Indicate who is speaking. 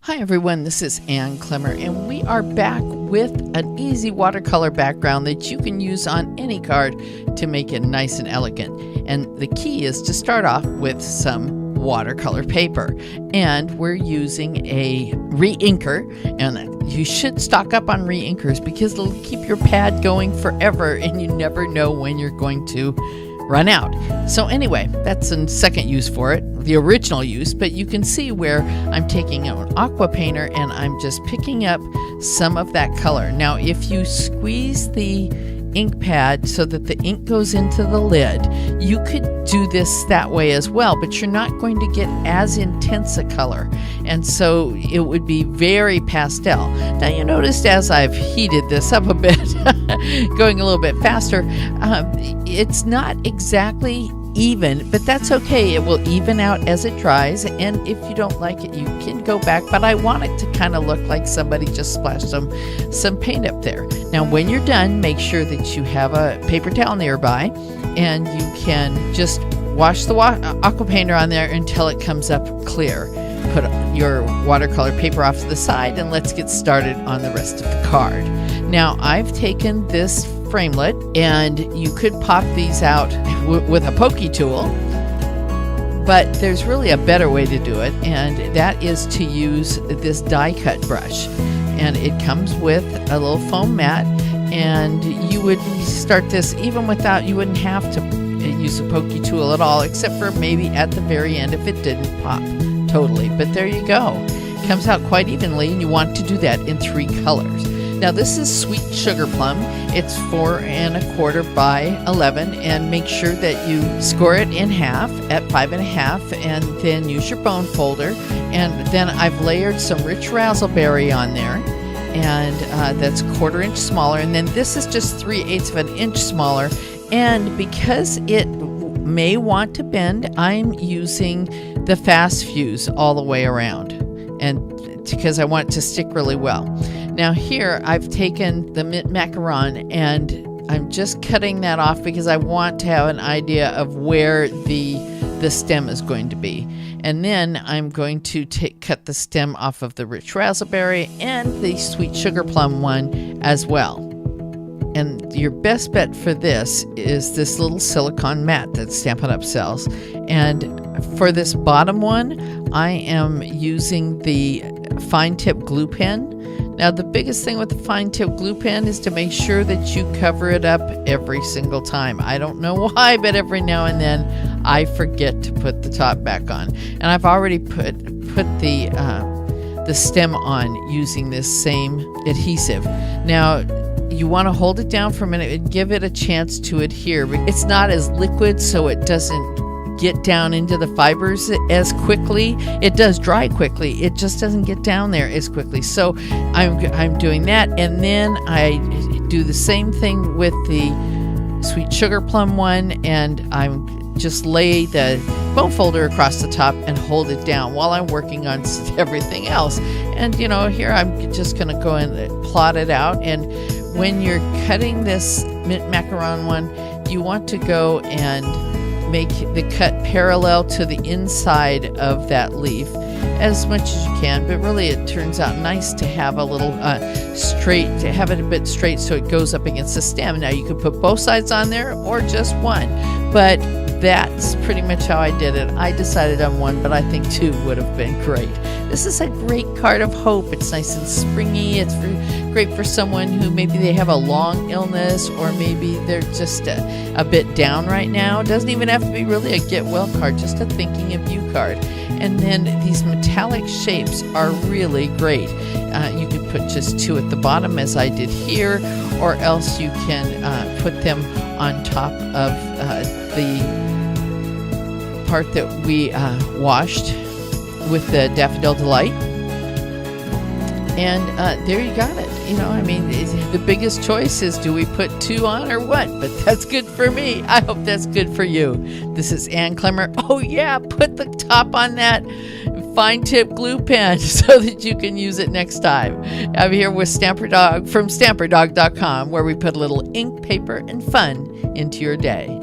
Speaker 1: Hi everyone, this is Ann Clemmer, and we are back with an easy watercolor background that you can use on any card to make it nice and elegant. And the key is to start off with some watercolor paper. And we're using a re-inker, and you should stock up on re-inkers because it'll keep your pad going forever and you never know when you're going to run out. So anyway, that's a second use for it, the original use, but you can see where I'm taking an aqua painter and I'm just picking up some of that color. Now, if you squeeze the ink pad so that the ink goes into the lid, you could do this that way as well, but you're not going to get as intense a color, and so it would be very pastel. Now you noticed as I've heated this up a bit, going a little bit faster, it's not exactly even, but that's okay. It will even out as it dries, and if you don't like it, you can go back, but I want it to kind of look like somebody just splashed some paint up there. Now when you're done, make sure that you have a paper towel nearby, and you can just wash the aqua painter on there until it comes up clear. Put your watercolor paper off to the side, and let's get started on the rest of the card. Now I've taken this framelit, and you could pop these out with a pokey tool, but there's really a better way to do it, and that is to use this die cut brush. And it comes with a little foam mat, and you would start this even without, you wouldn't have to use a pokey tool at all, except for maybe at the very end if it didn't pop totally. But there you go. It comes out quite evenly, and you want to do that in 3 colors. Now this is Sweet Sugar Plum. It's 4 1/4 by 11, and make sure that you score it in half at 5 1/2, and then use your bone folder. And then I've layered some rich razzleberry on there, and that's 1/4 inch smaller. And then this is just 3/8 of an inch smaller. And because it may want to bend, I'm using the fast fuse all the way around, and because I want it to stick really well. Now here I've taken the mint macaron, and I'm just cutting that off because I want to have an idea of where the stem is going to be. And then I'm going to cut the stem off of the rich raspberry and the Sweet Sugar Plum one as well. And your best bet for this is this little silicone mat that Stampin' Up! Sells. And for this bottom one, I am using the fine tip glue pen. Now the biggest thing with the fine tip glue pen is to make sure that you cover it up every single time. I don't know why, but every now and then I forget to put the top back on. And I've already put the stem on using this same adhesive. Now you want to hold it down for a minute and give it a chance to adhere. It's not as liquid, so it doesn't get down into the fibers as quickly. It does dry quickly, it just doesn't get down there as quickly. So I'm doing that, and then I do the same thing with the Sweet Sugar Plum one, and I'm just lay the bone folder across the top and hold it down while I'm working on everything else. And you know, here I'm just gonna go and plot it out. And when you're cutting this mint macaron one, you want to go and make the cut parallel to the inside of that leaf as much as you can, but really it turns out nice to have a little straight, to have it a bit straight so it goes up against the stem. Now you could put both sides on there or just one, but that's pretty much how I did it. I decided on one, but I think 2 would have been great. This is a great card of hope. It's nice and springy. It's great for someone who maybe they have a long illness, or maybe they're just a bit down right now. It doesn't even have to be really a get well card, just a thinking of you card. And then these metallic shapes are really great. You could put just 2 at the bottom as I did here, or else you can put them on top of the part that we washed with the Daffodil Delight. And there you got it. You know, I mean, the biggest choice is, do we put 2 on or what? But that's good for me. I hope that's good for you. This is Ann Clemmer. Oh yeah, put the top on that fine tip glue pen so that you can use it next time. I'm here with Stamper Dog from StamperDog.com, where we put a little ink, paper, and fun into your day.